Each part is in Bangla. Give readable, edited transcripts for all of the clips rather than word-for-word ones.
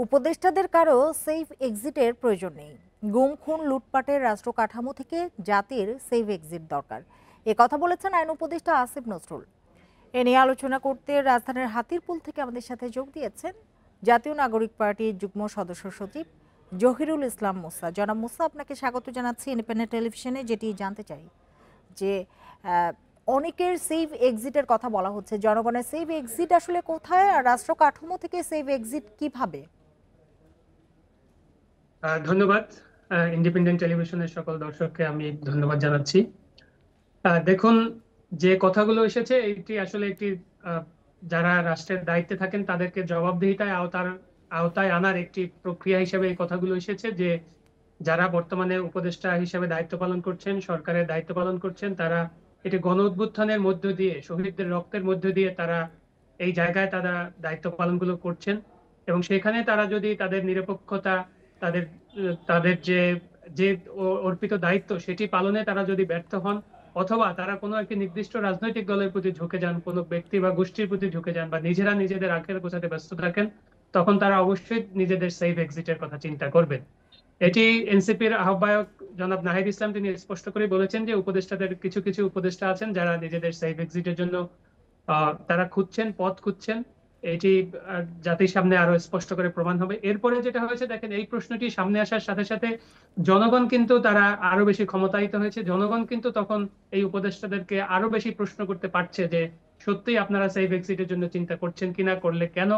উপদেষ্টাদের কারো সেফ এক্সিটের প্রয়োজন নেই। গুম খুন লুটপাটের রাষ্ট্র কাঠামো থেকে জাতির সেফ এক্সিট দরকার, এ কথা বলেছেন আইন উপদেষ্টা আসিফ নজরুল। এ নিয়ে আলোচনা করতে রাজধানীর হাতিরপুল থেকে আমাদের সাথে যোগ দিয়েছেন জাতীয় নাগরিক পার্টির যুগ্ম সদস্য সচিব জহিরুল ইসলাম মুসা। জনাব মুসা, আপনাকে স্বাগত জানাচ্ছি ইন্ডিপেন্ডেন্ট টেলিভিশনে। যেটি জানতে চাই যে অনেকের সেফ এক্সিটের কথা বলা হচ্ছে, জনগণের সেফ এক্সিট আসলে কোথায়, আর রাষ্ট্র কাঠামো থেকে সেফ এক্সিট কিভাবে? ধন্যবাদ। ইন্ডিপেন্ডেন্ট টেলিভিশনের সকল দর্শককে আমি ধন্যবাদ জানাচ্ছি। দেখুন, যে কথাগুলো এসেছে এটি আসলে একটি যারা রাষ্ট্রের দায়িত্বে থাকেন তাদেরকে জবাবদিহিতায় আওতায় আনার একটি প্রক্রিয়া হিসেবে এই কথাগুলো এসেছে, যে যারা বর্তমানে উপদেষ্টা হিসেবে দায়িত্ব পালন করছেন, সরকারের দায়িত্ব পালন করছেন, তারা এটি গণ অভ্যুত্থানের মধ্য দিয়ে, শহীদদের রক্তের মধ্য দিয়ে তারা এই জায়গায় তারা দায়িত্ব পালনগুলো করছেন। এবং সেখানে তারা যদি তাদের নিরপেক্ষতা, তাদের তাদের যে যে অর্পিত দায়িত্ব সেটি পালনে তারা যদি ব্যর্থ হন, অথবা তারা কোনো একটি নির্দিষ্ট রাজনৈতিক দলের প্রতি ঝুঁকে যান, কোনো ব্যক্তি বা গোষ্ঠীর প্রতি ঝুঁকে যান, বা নিজেরা নিজেদের আখের গোছাতে ব্যস্ত থাকেন, তখন তারা অবশ্যই নিজেদের সেফ এক্সিটের কথা চিন্তা করবেন। এটি এনসিপির আহ্বায়ক জনাব নাহিদ ইসলাম তিনি স্পষ্ট করে বলেছেন যে উপদেষ্টাদের কিছু কিছু উপদেষ্টা আছেন যারা নিজেদের সেফ এক্সিটের জন্য তারা খুঁজছেন, পথ খুঁজছেন। এটি জাতির সামনে আরো স্পষ্ট করে প্রমাণ হবে। এরপরে যেটা হয়েছে, দেখেন, এই প্রশ্নটি সামনে আসার সাথে সাথে জনগণ কিন্তু তারা আরো বেশি ক্ষমতায়িত হয়েছে। জনগণ কিন্তু তখন এই উপদেষ্টাদেরকে আরো বেশি প্রশ্ন করতে পারছে যে সত্যিই আপনারা সেফ এক্সিটের জন্য চিন্তা করছেন কিনা, করলে কেন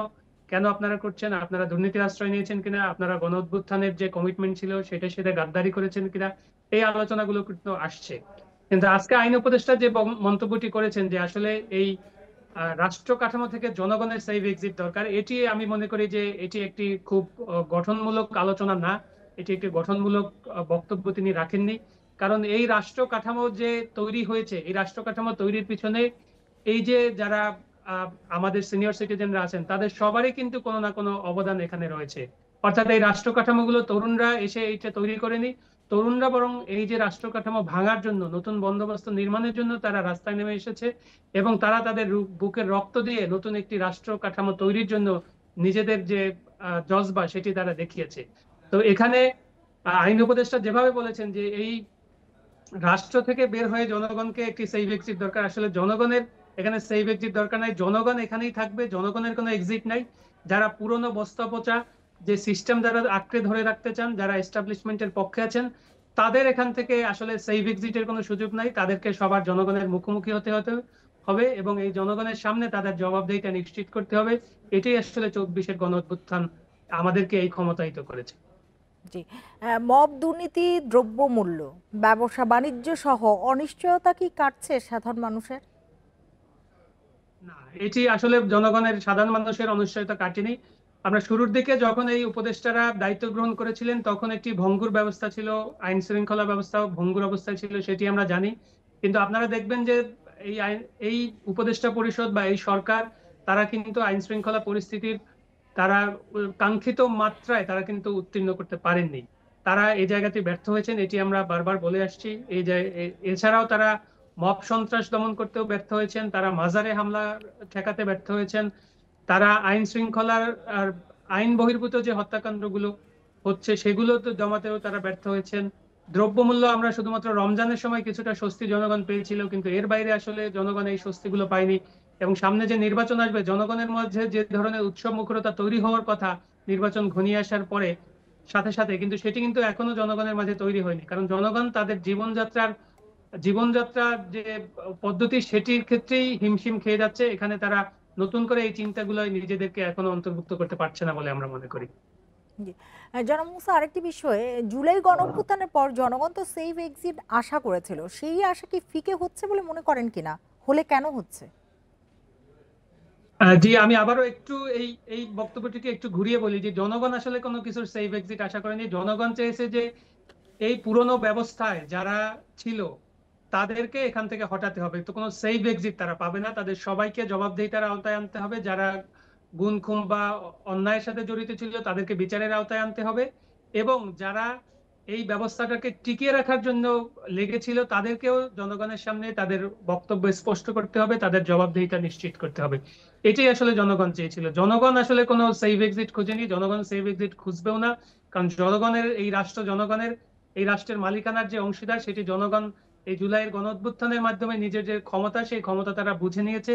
কেন আপনারা করছেন, আপনারা দুর্নীতির আশ্রয় নিয়েছেন কিনা, আপনারা গণ অভ্যুত্থানের যে কমিটমেন্ট ছিল সেটার সাথে গাদ্দারি করেছেন কিনা, এই আলোচনাগুলো কিন্তু আসছে। কিন্তু আজকে আইন উপদেষ্টা যে মন্তব্যটি করেছেন যে আসলে এই রাষ্ট্র কাঠামো থেকে জনগণের সেফ এক্সিট দরকার, এটি আমি মনে করি যে এটি একটি খুব গঠনমূলক আলোচনা না। এটি একটি গঠনমূলক বক্তব্য তিনি রাখেননি। কারণ এই রাষ্ট্র কাঠামো যে তৈরি হয়েছে, এই রাষ্ট্র কাঠামো তৈরির পিছনে এই যে যারা আমাদের সিনিয়র সিটিজেনরা আছেন তাদের সবারই কিন্তু কোনো না কোনো অবদান এখানে রয়েছে। অর্থাৎ এই রাষ্ট্র কাঠামোগুলো তরুণরা এসে এইটা তৈরি করেনি, তরুণরা বরং এই যে রাষ্ট্র কাঠামো ভাঙার জন্য, নতুন বন্দোবস্ত নির্মাণের জন্য তারা রাস্তায় নেমে এসেছে, এবং তারা তাদের বুকের রক্ত দিয়ে নতুন একটি রাষ্ট্র কাঠামো তৈরির জন্য নিজেদের যে জজবা সেটি তারা দেখিয়েছে। তো এখানে আইন উপদেষ্টা যেভাবে বলেছেন যে এই রাষ্ট্র থেকে বের হয়ে জনগণকে একটি সেফ এক্সিট দরকার, আসলে জনগণের এখানে সেফ এক্সিট দরকার নাই। জনগণ এখানেই থাকবে, জনগণের কোনো এক্সিট নাই। যারা পুরনো বস্তা পচা যে সিস্টেম যারা আঁকড়ে ধরে রাখতে চান, যারা এস্টাবলিশমেন্টের পক্ষে আছেন, তাদের এখান থেকে আসলে সেফ এক্সিটের কোনো সুযোগ নাই। তাদেরকে সবার জনগণের মুখোমুখি হতে হতে হবে, এবং এই জনগণের সামনে তাদের জবাবদিহিতা নিশ্চিত করতে হবে। এটাই আসলে 24-এর গণ অভ্যুত্থান আমাদেরকে এই ক্ষমতায়িত করেছে। জি, মব দুর্নীতি, দ্রব্যমূল্য, ব্যবসা বাণিজ্য সহ অনিশ্চয়তা কি কাটছে সাধারণ মানুষের? না, এটি আসলে জনগণের, সাধারণ মানুষের অনিশ্চয়তা কাটেনি। আমরা শুরুর দিকে যখন এই উপদেষ্টারা দায়িত্ব গ্রহণ করেছিলেন তখন একটি ভঙ্গুর ব্যবস্থা ছিল, আইন শৃঙ্খলা ব্যবস্থা ভঙ্গুর অবস্থায় ছিল, সেটি আমরা জানি। কিন্তু আপনারা দেখবেন যে এই উপদেষ্টা পরিষদ বা এই সরকার, তারা কিন্তু আইন শৃঙ্খলা পরিস্থিতির তারা কাঙ্ক্ষিত মাত্রায় তারা কিন্তু উত্তীর্ণ করতে পারেননি। তারা এই জায়গাতে ব্যর্থ হয়েছেন, এটি আমরা বারবার বলে আসছি। এছাড়াও তারা মব সন্ত্রাস দমন করতেও ব্যর্থ হয়েছেন, তারা মাজারে হামলা ঠেকাতে ব্যর্থ হয়েছেন, তারা আইন শৃঙ্খলার আর আইন বহির্ভূত যে হত্যাকাণ্ডগুলো হচ্ছে সেগুলো তো জমাতেও তারা ব্যর্থ হয়েছেন। দ্রব্যমূল্য আমরা শুধুমাত্র রমজানের সময় কিছুটা স্বস্তি জনগণ পেয়েছিল, কিন্তু এর বাইরে আসলে জনগণ এই স্বস্তিগুলো পায়নি। এবং সামনে যে নির্বাচন আসবে, জনগণের মধ্যে যে ধরনের উৎসব মুখরতা তৈরি হওয়ার কথা নির্বাচন ঘনিয়ে আসার পরে সাথে সাথে, কিন্তু সেটি কিন্তু এখনো জনগণের মাঝে তৈরি হয়নি। কারণ জনগণ তাদের জীবনযাত্রার যে পদ্ধতি সেটির ক্ষেত্রেই হিমশিম খেয়ে যাচ্ছে। এখানে তারা নতুন করে এই চিন্তাগুলো নিজেদেরকে এখনো অন্তর্ভুক্ত করতে পারছে না বলে আমরা মনে করি। জি, জনাব মুসা, আরেকটি বিষয়ে, জুলাই গণঅভ্যুত্থানের পর জনগণ তো সেফ এক্সিট আশা করেছিল, সেই আশা কি ফিকে হচ্ছে বলে মনে করেন কিনা? হলে কেন হচ্ছে? জি, আমি আবারও একটু এই এই বক্তব্যটিকে একটু ঘুরিয়ে বলি যে জনগণ আসলে কোনো কিছুর সেফ এক্সিট আশা করেনি। জনগণ চেয়েছে যে এই পুরনো ব্যবস্থায় যারা ছিল তাদেরকে এখান থেকে হটাতে হবে। তো কোনো সেফ এক্সিট তারা পাবে না, তাদের সবাইকে জবাবদিহিতার আওতায় আনতে হবে। যারা গুম খুম বা অন্যায়ের সাথে জড়িত ছিল তাদেরকে বিচারের আওতায় আনতে হবে, এবং যারা এই ব্যবস্থাটাকে টিকিয়ে রাখার জন্য লেগেছিল, তাদেরকেও জনগণের সামনে তাদের বক্তব্য স্পষ্ট করতে হবে, তাদের জবাবদিহিতা নিশ্চিত করতে হবে। এটাই আসলে জনগণ চেয়েছিল। জনগণ আসলে কোনো সেফ এক্সিট খুঁজেনি, জনগণ সেফ এক্সিট খুঁজবেও না। কারণ জনগণের এই রাষ্ট্র, জনগণের এই রাষ্ট্রের মালিকানার যে অংশীদার, সেটি জনগণ এই জুলাইয়ের গণ অভ্যুত্থানের মাধ্যমে নিজের যে ক্ষমতা, সেই ক্ষমতা তারা বুঝে নিয়েছে।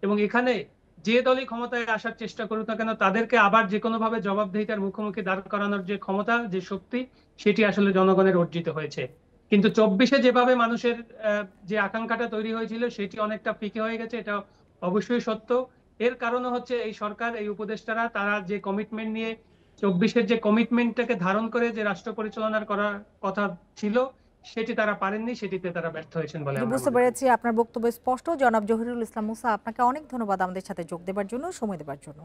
এবং এখানে যে দলই ক্ষমতায় আসার চেষ্টা করুক না কেন, তাদেরকে আবার যে কোনো ভাবে জবাবদিহিতার মুখোমুখি দাঁড় করানোর যে ক্ষমতা, যে শক্তি, সেটি আসলে জনগণের অর্জিত হয়েছে। কিন্তু 24-এ যেভাবে মানুষের যে আকাঙ্ক্ষাটা তৈরি হয়েছিল, সেটি অনেকটা ফিকে হয়ে গেছে, এটা অবশ্যই সত্য। এর কারণও হচ্ছে এই সরকার, এই উপদেষ্টারা, তারা যে কমিটমেন্ট নিয়ে 24-এর যে কমিটমেন্টটাকে ধারণ করে যে রাষ্ট্র পরিচালনার করার কথা ছিল, সেটি তারা পারেননি, সেটিতে তারা ব্যর্থ হয়েছেন বলে জি, আমরা বুঝতে মনে করি। পেরেছি। আপনার বক্তব্য স্পষ্ট। জনাব জহিরুল ইসলাম মুসা, আপনাকে অনেক ধন্যবাদ আমাদের সাথে যোগ দেবার জন্য, সময় দেবার জন্য।